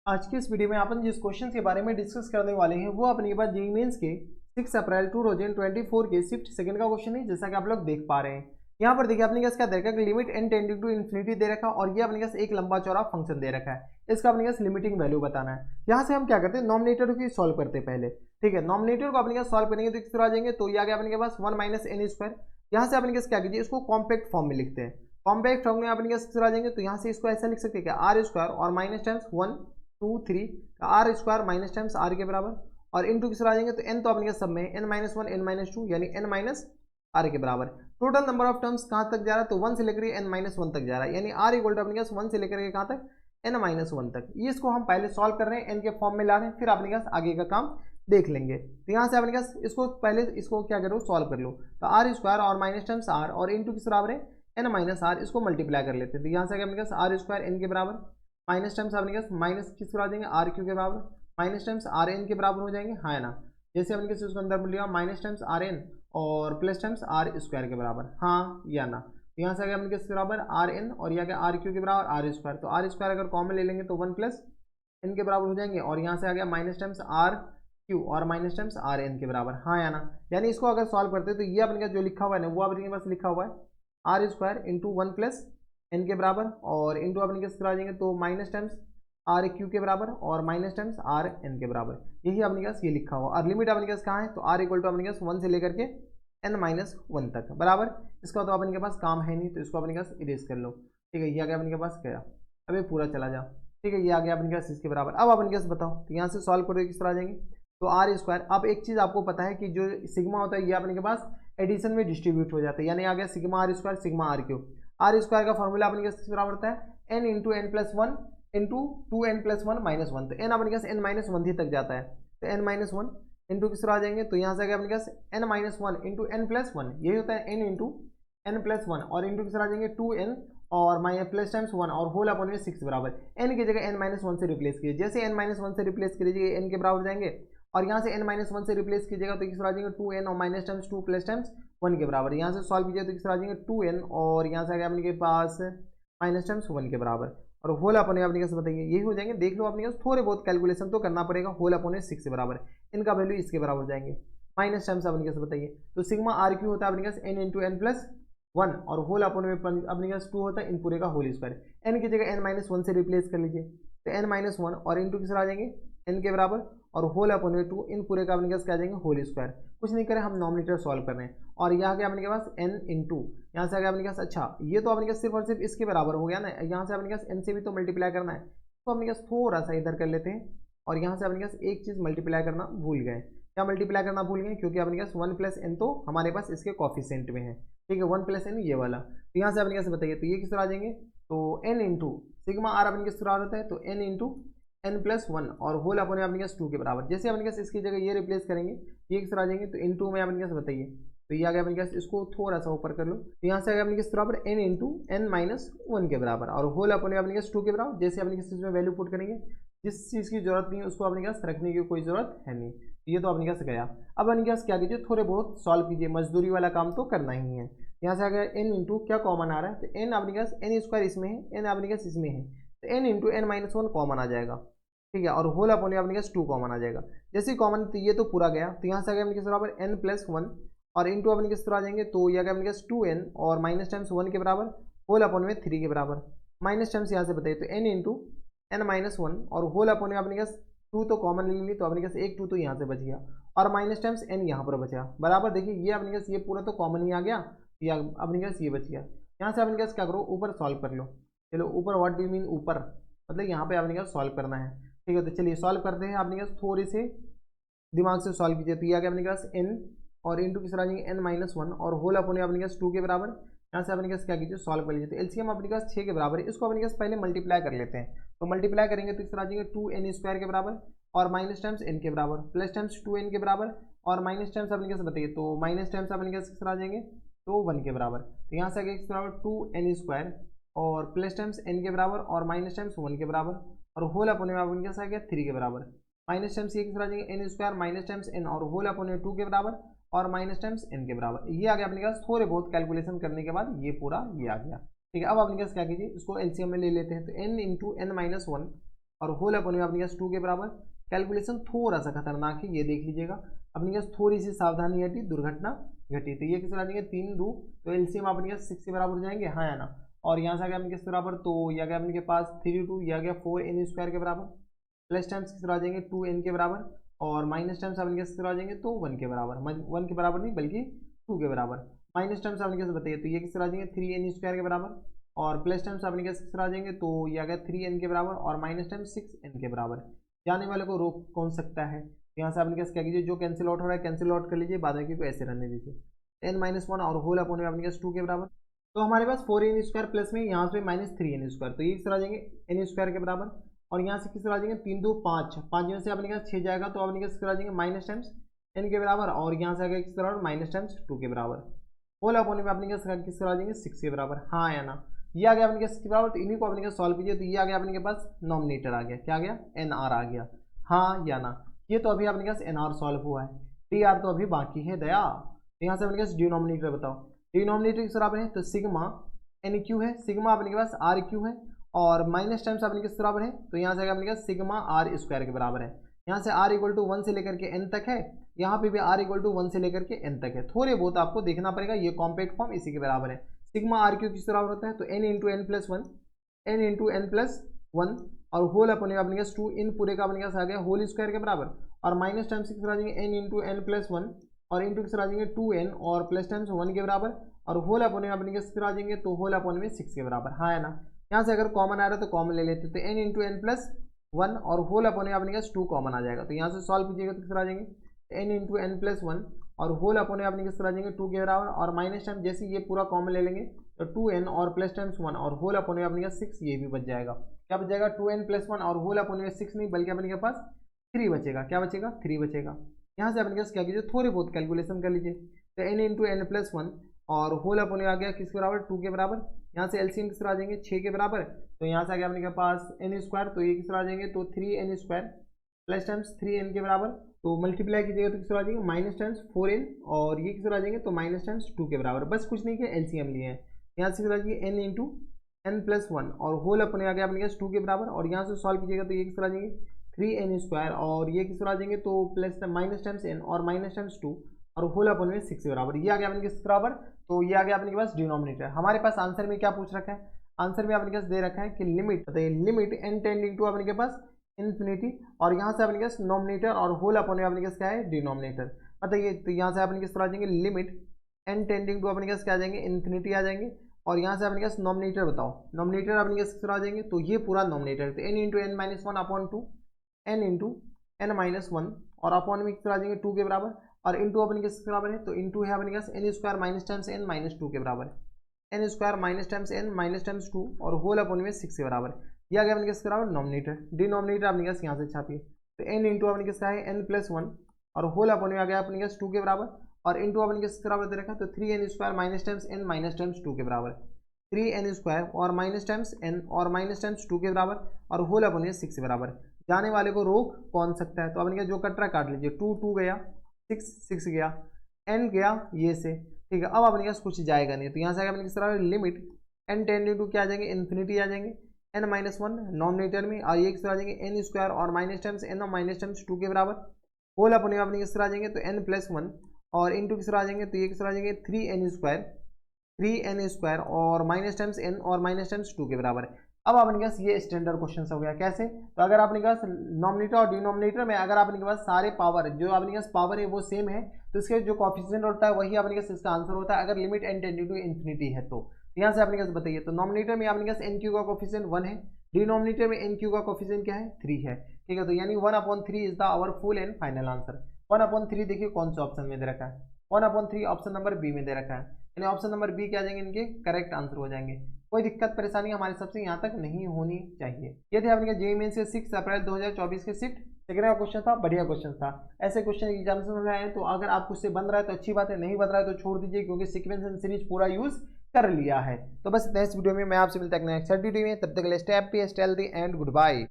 आज की इस वीडियो में अपन जिस क्वेश्चन के बारे में डिस्कस करने वाले हैं वो अपने पास जेईई मेंस के 6 अप्रैल 2024 के शिफ्ट सेकंड का क्वेश्चन है, जैसा कि आप लोग देख पा रहे हैं। यहाँ पर देखिए अपने पास क्या दे रखा है, limit n tending to infinity दे रखा है और ये अपने पास एक लंबा चौड़ा फंक्शन दे रखा है। इसका अपने पास लिमिटिंग वैल्यू बताना है। यहाँ से हम क्या करते हैं, नॉमिनेटर को सॉल्व करते हैं पहले। ठीक है, नॉमिनेटर को अपने पास सॉल्व करेंगे तो किस तरह आ जाएंगे, तो ये आ गया अपने पास 1 माइनस एन स्क्वायर। यहाँ से अपने पास क्या कीजिए, इसको कॉम्पैक्ट फॉर्म में लिखते हैं। कॉम्पैक्ट फॉर्म में अपने पास किस तरह आ जाएंगे, तो यहाँ से इसको ऐसा लिख सकते हैं क्या, आर स्क्वायर और minus times 1 2 3 R square minus times R के बराबर और इनटू किस आ जाएंगे, तो एन तो अपने सब में एन माइनस 1 एन माइनस 2 यानी एन माइनस आर के बराबर। टोटल नंबर ऑफ टर्म्स कहाँ तक जा रहा है, तो 1 से लेकर एन माइनस 1 तक जा रहा है, यानी आर इक्वल टू अपने पास 1 से लेकर के कहाँ तक, एन माइनस 1 तक। ये इसको हम पहले सॉल्व कर रहे हैं, एन के फॉर्म में ला रहे हैं, फिर अपने पास आगे का काम देख लेंगे। तो यहाँ से अपने पास इसको पहले इसको क्या करो, सॉल्व कर लो। तो आर स्क्वायर और माइनस टाइम्स आर और इनटू किस बराबर है, एन माइनस आर, इसको मल्टीप्लाई कर लेते हैं। तो यहाँ से अपने पास आर स्क्वायर एन के बराबर माइनस टाइम्स अपने पास माइनस किस बराबर देंगे, आर क्यू के बराबर माइनस टाइम्स आर एन के बराबर हो जाएंगे, हाँ है ना। जैसे अपने इसको अंदर लिया माइनस टाइम्स आर एन और प्लस टाइम्स आर स्क्वायर के बराबर, हाँ या ना। तो यहाँ से आ गया अपने किसके बराबर आर एन और यहाँ गया आर क्यू के बराबर आर स्क्वायर। तो आर स्क्वायर अगर कॉमन ले लेंगे तो 1 प्लस एन के बराबर हो जाएंगे और यहाँ से आ गया माइनस टाइम्स आर क्यू और माइनस टाइम्स आर एन के बराबर, हाँ या ना। यानी इसको अगर सॉल्व करते हैं तो ये अपने जो लिखा हुआ है ना, वो अपने पास लिखा हुआ है R square into 1 plus N के बराबर और इंटू अपने किस आ जाएंगे, तो माइनस टाइम्स आर क्यू के बराबर और माइनस टाइम्स आर एन के बराबर। यही अपने पास ये लिखा हुआ और लिमिट अपने पास कहाँ है, तो आर इक्वल टू अपने पास 1 से लेकर के एन माइनस 1 तक बराबर। इसका तो अपने के पास काम है नहीं, तो इसको अपने पास इरेज कर लो। ठीक है, ये आ गया अपने के पास क्या, अब ये पूरा चला जा। ठीक है, ये आ गया अपने पास इसके बराबर। अब अपने पास बताओ, तो यहाँ से सॉल्व करोगे किस तरह आ जाएंगे, तो आर स्क्वायर। अब एक चीज़ आपको पता है कि जो सिग्मा होता है ये अपने के पास एडिशन में डिस्ट्रीब्यूट हो जाता है, यानी आ गया sigma R square sigma R Q. R square का फॉर्मूला अपने किस बराबर होता है, N into N plus 1 into 2n plus 1 minus 1। तो एन अपने पास एन माइनस 1 ही तक जाता है, तो एन माइनस 1 इंटू किस तरह आ जाएंगे, तो यहाँ से आगे अपने पास n minus 1 into N plus 1, यही होता है एन इंटू एन प्लस 1 और इंटू किस तरह आ जाएंगे 2n और माइनस प्लस टाइम्स 1 और होल अपॉन में 6 बराबर। एन की जगह एन माइनस 1 से रिप्लेस कीजिए, जैसे एन माइनस 1 से रिप्लेस कीजिए एन के बराबर हो जाएंगे और यहाँ से एन माइनस 1 से रिप्लेस कीजिएगा तो किस तरह आ जाएंगे 2n और माइनस टाइम्स 2 प्लस टाइम्स 1 के बराबर। यहाँ से सॉल्व कीजिए तो किस तरह आ जाएंगे 2n और यहाँ से आ गया अपने के पास माइनस टाइम्स 1 के बराबर और होल अपने अपने कैसे बताइए, यही हो जाएंगे। देख लो अपने थोड़े बहुत कैलकुलेशन तो करना पड़ेगा। होल अपने 6 के बराबर, इनका वैल्यू इसके बराबर हो जाएंगे। माइनस टाइम्स अपने कैसे बताइए, तो सिग्मा आर क्यू होता है अपने पास एन इंटू एन प्लस 1 और होल अपने में अपने पास 2 होता है इन पूरे का होल स्क्वायर। एन की जगह एन माइनस 1 से रिप्लेस कर लीजिए, तो एन माइनस 1 और इंटू किस आ जाएंगे एन के बराबर और होल अपॉन में 2 इन पूरे का अपने पास क्या आ जाएंगे होल स्क्वायर। कुछ नहीं करें, हम नॉमिनेटर सॉल्व कर रहे हैं और यहाँ गया अपने के पास n इंटू यहाँ से आ गया अपने पास, अच्छा ये तो अपने पास सिर्फ और सिर्फ इसके बराबर हो गया ना। यहाँ से अपने पास n से भी तो मल्टीप्लाई करना है, तो अपने पास थोड़ा सा इधर कर लेते हैं और यहाँ से अपने पास एक चीज़ मल्टीप्लाई करना भूल गए। क्या मल्टीप्लाई करना भूल गए, क्योंकि अपने पास 1 प्लस एन तो हमारे पास इसके कॉफिशिएंट में है। ठीक है, 1 प्लस एन ये वाला, तो यहाँ से अपने पास बताइए तो ये किस तरह आ जाएंगे, तो n इंटू सिग्मा आर अपने किस तरह होता है, तो n इंटू एन प्लस 1 और होल अपने अपने पास 2 के बराबर। जैसे अपने पास इसकी जगह ये रिप्लेस करेंगे ये किस तरह आ जाएंगे, तो इन 2 में अपने पास बताइए, तो ये आ गया अपने पास, इसको थोड़ा सा ऊपर कर लो तो यहाँ से आ गया अपने किस बराबर n इंटू एन माइनस 1 के बराबर और होल अपने अपने पास 2 के बराबर। जैसे अपने किस चीज़ में वैल्यू पुट करेंगे, जिस चीज़ की जरूरत नहीं है उसको अपने पास रखने की कोई जरूरत है नहीं। ये तो अपने पास गया। अब अपने पास क्या कीजिए, थोड़े बहुत सॉल्व कीजिए, मजदूरी वाला काम तो करना ही है। यहाँ से आ गया n इंटू क्या कॉमन आ रहा है, तो n अपने पास एन स्क्वायर इसमें है, n अपने पास इसमें है, तो n into N minus 1 common आ जाएगा। ठीक है, और होल अपॉन अपने पास 2 कॉमन आ जाएगा। जैसे कॉमन तो ये तो पूरा गया, तो यहाँ से आ गया अपने किस बराबर n प्लस 1 और इंटू अपने किस तरह आ जाएंगे, तो ये आ गया अपने पास 2n और माइनस टाइम्स 1 के बराबर होल अपॉन में 3 के बराबर। माइनस टाइम्स यहाँ से बताइए तो n इंटू एन माइनस 1 और होल अपॉन में अपने पास 2 तो कॉमन ले ली, तो अपने पास एक 2 तो यहाँ से बच गया और माइनस टाइम्स n यहाँ पर बचा बराबर। देखिए ये अपने पास ये पूरा तो कॉमन ही आ गया, या अपने पास ये बच गया। यहाँ से अपने पास क्या करो, ऊपर सॉल्व कर लो। चलो ऊपर, व्हाट डू मीन ऊपर, मतलब यहाँ पे अपने पास सॉल्व करना है। ठीक है, तो चलिए सॉल्व करते हैं। अपने पास थोड़े से दिमाग से सॉल्व कीजिए, तो ये आ गया अपने पास n और इंटू किस आ जाएंगे एन माइनस 1 और होल अपने अपने पास 2 के बराबर। यहाँ से अपने पास क्या कीजिए, सॉल्व कर लीजिए, तो एलसीएम अपने पास 6 के बराबर है। इसको अपने पास पहले मल्टीप्लाई कर लेते हैं, तो मल्टीप्लाई करेंगे तो किस आ जाएंगे 2n स्क्वायर के बराबर और माइनस टाइम्स n के बराबर प्लस टाइम्स 2n के बराबर और माइनस टाइम्स अपने पास बताइए, तो माइनस टाइम्स अपने पास किस आ जाएंगे, तो 1 के बराबर। तो यहाँ से आगे किस बराबर 2n स्क्वायर और प्लस टाइम्स n के बराबर और माइनस टाइम्स 1 के बराबर और होल अपने में अपने पास आ गया 3 के बराबर। माइनस टाइम्स ये किस आ जाएंगे N square minus times n और होल अपॉन 2 के बराबर और माइनस टाइम्स n के बराबर। ये आ गया अपने पास। थोड़े बहुत कैलकुलेशन करने के बाद ये पूरा ये आ गया। ठीक है, अब अपने पास क्या कीजिए, इसको एलसीएम में ले लेते हैं, तो n इंटू एन माइनस 1 और होल अपॉन में अपने पास 2 के बराबर। कैलकुलेशन थोड़ा सा खतरनाक है, ये देख लीजिएगा, अपने पास थोड़ी सी सावधानी हटी, दुर्घटना घटी। तो ये किस आ जाएंगे 3 2, तो एलसीएम अपने पास 6 के बराबर हो जाएंगे, हाँ या ना। और यहाँ से आ गया अपने किस बराबर, तो यह गया अपने पास 3 2, यह गया 4n स्क्वायर के बराबर, प्लस टाइम्स किस आ जाएंगे 2n के बराबर, और माइनस टाइम्स अपने किस आ जाएंगे तो 1 के बराबर, 1 के बराबर नहीं बल्कि 2 के बराबर। माइनस टाइम्स अपने कैसे बताइए, तो ये किस आ जाएंगे 3n स्क्वायर के बराबर, और प्लस टाइम्स अपने किस आ जाएंगे तो ये आ गया 3n के बराबर, और माइनस टाइम्स 6n के बराबर। जाने वाले को रोक कौन सकता है, यहाँ से आपने क्या कीजिए, जो कैंसिल आउट हो रहा है कैंसिल आउट कर लीजिए, बाद में को ऐसे रहने दीजिए। n-1 और होल अपॉन में अपने 2 के बराबर। तो हमारे पास 4n स्क्वायर प्लस में यहाँ से माइनस 3n स्क्वायर, तो ये किस आ जाएंगे n स्क्वायर के बराबर, और यहाँ से किस आ जाएंगे 3 2 5, 5 में से अपने का 6 जाएगा, तो अपने किस आ जाएंगे माइनस टाइम्स n के बराबर, और यहाँ से आगे किस बराबर माइनस टाइम्स 2 के बराबर। होल अपॉन में अपने किस आ जाएंगे 6 के बराबर, हाँ या ना। ये आ गया अपने के बराबर, तो इन्हीं को अपने सॉल्व कीजिए, तो ये आ गया अपने के पास नॉमिनेटर आ गया, क्या आ गया nr आ गया, हाँ या ना। ये तो अभी अपने पास nr सॉल्व हुआ है, dr तो अभी बाकी है दया। तो यहाँ से अपने पास डिनोमिनेटर बताओ, डिनोमिनेटर किस बराबर है, तो सिग्मा एन क्यू है, सिग्मा अपने के पास आर क्यू है, और माइनस टाइम्स अपने किस बराबर है, तो यहाँ से अपने पास सिग्मा आर स्क्वायर के बराबर है। यहाँ से r इक्वल टू 1 से लेकर के n तक है, यहाँ पे भी r इक्वल टू 1 से लेकर के n तक है, थोड़े बहुत आपको देखना पड़ेगा, ये कॉम्पैक्ट फॉर्म इसी के बराबर है। सिग्मा आर क्यू किस बराबर होता है, तो n into N plus one, n into N plus one, और होल अपने अपने पास 2 इन पूरे का अपने पास आ गया होल स्क्वायर के बराबर, और माइनस टाइम्स किस आ जाएंगे n into N plus one, और इंटू किस आ जाएंगे 2n, और प्लस टाइम्स 1 के बराबर, और होल अपने अपने किस आ जाएंगे तो होल अपने में 6 के बराबर, हाँ है ना। यहाँ से अगर कॉमन आ रहा है तो कॉमन ले लेते, तो n इंटू एन प्लस 1 और होल अपने अपने पास 2 कॉमन आ जाएगा, तो यहाँ से सॉल्व कीजिएगा तो किस आ जाएंगे n इंटू एन प्लस 1, और होल अपने अपने किस आ जाएंगे 2 के बराबर, और माइनस टाइम जैसे ये पूरा कॉमन ले लेंगे तो 2n और प्लस टाइम्स 1, और होल अपने अपने 6, ये भी बच जाएगा। क्या बच जाएगा 2n प्लस 1, और होल अपने 6 नहीं बल्कि अपने के पास 3 बचेगा, क्या बचेगा 3 बचेगा। यहाँ से अपने पास क्या कीजिए, थोड़ी बहुत कैलकुलेशन कर लीजिए, तो n इंटू एन प्लस 1 और होल अपने आ गया किसके बराबर 2 के बराबर, यहाँ से एलसीएम किस आ जाएंगे 6 के बराबर, तो यहाँ से आ गया अपने के पास n स्क्वायर, तो ये किस आ जाएंगे तो 3n square plus times 3n के बराबर, तो मल्टीप्लाई कीजिएगा तो किस आ जाएंगे माइनस टाइम्स 4n, और ये किस आ जाएंगे तो माइनस टाइम्स 2 के बराबर। बस कुछ नहीं किया, एलसीएम लिए हैं। यहाँ से किस आ जाएंगे n इंटू एन प्लस 1 और होल अपने आ गया अपने पास 2 के बराबर, और यहाँ से सॉल्व कीजिएगा तो ये किस आ जाएंगे 3n स्क्वायर, और ये किस आ जाएंगे तो प्लस माइनस टाइम्स n और माइनस टाइम्स 2, और होल अपन में 6 के बराबर। ये आ गया अपने किस बराबर, तो ये आ गया अपने के पास डिनोमिनेटर। हमारे पास आंसर में क्या पूछ रखा है, आंसर में अपने पास दे रखा है कि लिमिट, बताइए लिमिट n टेंडिंग टू अपने के पास इन्फिनिटी, और यहाँ से अपने के पास नॉमिनेटर और होल अपन में अपने के पास क्या है डिनोमिनेटर। बताइए, तो यहाँ से अपने किस तरह आ जाएंगे लिमिट n टेंडिंग टू अपने के पास क्या आ जाएंगे इन्फिनिटी आ जाएंगे, और यहाँ से अपने के पास नॉमिनेटर बताओ, नॉमिनेटर अपने के पास किस तरह आ जाएंगे, तो ये पूरा नॉमिनेटर, तो n into N minus one upon two, n into N minus one, और अपॉन में किस तरह आ जाएंगे 2 के बराबर, और इंटू अपने के बराबर है, तो इंटू है अपने के पास n square minus times n minus 2 के बराबर, n square minus times n minus times 2, और होल अपॉन में 6 के बराबर। यह आ गया अपने के बराबर नॉमिनेटर। डिनोमिनेटर अपने के यहाँ से छापिए, तो n इंटू अपने के है n प्लस 1, और होल अपॉन में आ गया अपने के 2 के बराबर, और इंटू अपने के बराबर दे रखा है, तो 3n square minus times n minus times 2 के बराबर, 3n स्क्वायर और माइनस टाइम्स n और माइनस टाइम्स 2 के बराबर, और होल अपॉन में 6 के बराबर। जाने वाले को रोक कौन सकता है, तो अपने का जो कट रहा काट लीजिए, 2 2 गया, 6 6 गया, n गया ये से, ठीक है। अब अपने पास कुछ जाएगा नहीं, तो यहाँ से आएगा अपने किस तरह लिमिट n टेंडिंग टू क्या आ जाएंगे इन्फिनिटी आ जाएंगे, n माइनस 1 नॉमिनेटर में, और ये किस तरह आ जाएंगे n स्क्वायर और माइनस टाइम्स n और माइनस टाइम्स 2 के बराबर, होल अपने किस तरह आ जाएंगे तो n प्लस 1, और इंटू किस तरह आ जाएंगे, तो ये किस तरह आ जाएंगे 3n स्क्वायर और माइनस टाइम्स n और माइनस टाइम्स 2 के बराबर है। अब आपने पास ये स्टैंडर्ड क्वेश्चन हो गया। कैसे, तो अगर आपने पास नॉमिनेटर और डिनोमिनेटर में अगर आपने पास सारे पावर जो आपने पास पावर है वो सेम है, तो इसके जो कोएफिशिएंट होता है वही आपने पास इसका आंसर होता है, अगर limit n tending to infinity है तो। यहाँ से आपने पास बताइए, तो नॉमिनेटर में आपने पास n क्यू का कोएफिशिएंट 1 है, डिनोमिनेटर में n क्यू का कोएफिशिएंट क्या है 3 है, ठीक है। तो यानी 1/3 is the our full and final answer. 1/3 देखिए कौन सा ऑप्शन में दे रखा है, 1/3 ऑप्शन नंबर बी में दे रखा है, यानी ऑप्शन नंबर बी क्या आ जाएंगे इनके करेक्ट आंसर हो जाएंगे। कोई दिक्कत परेशानी हमारे सबसे यहाँ तक नहीं होनी चाहिए। ये थे अपने जेईई मेंस के 6 अप्रैल 2024 के शिफ्ट सेकंड का क्वेश्चन था, बढ़िया क्वेश्चन था। ऐसे क्वेश्चन एग्जामिनेशन में आए तो अगर आपको उससे बन रहा है तो अच्छी बात है, नहीं बन रहा है तो छोड़ दीजिए, क्योंकि सीक्वेंस एंड सीरीज पूरा यूज कर लिया है। तो बस नेक्स्ट वीडियो में मैं आपसे मिलता है नेक्स्ट वीडियो में, तब तक के लिए stay happy, stay healthy and good bye.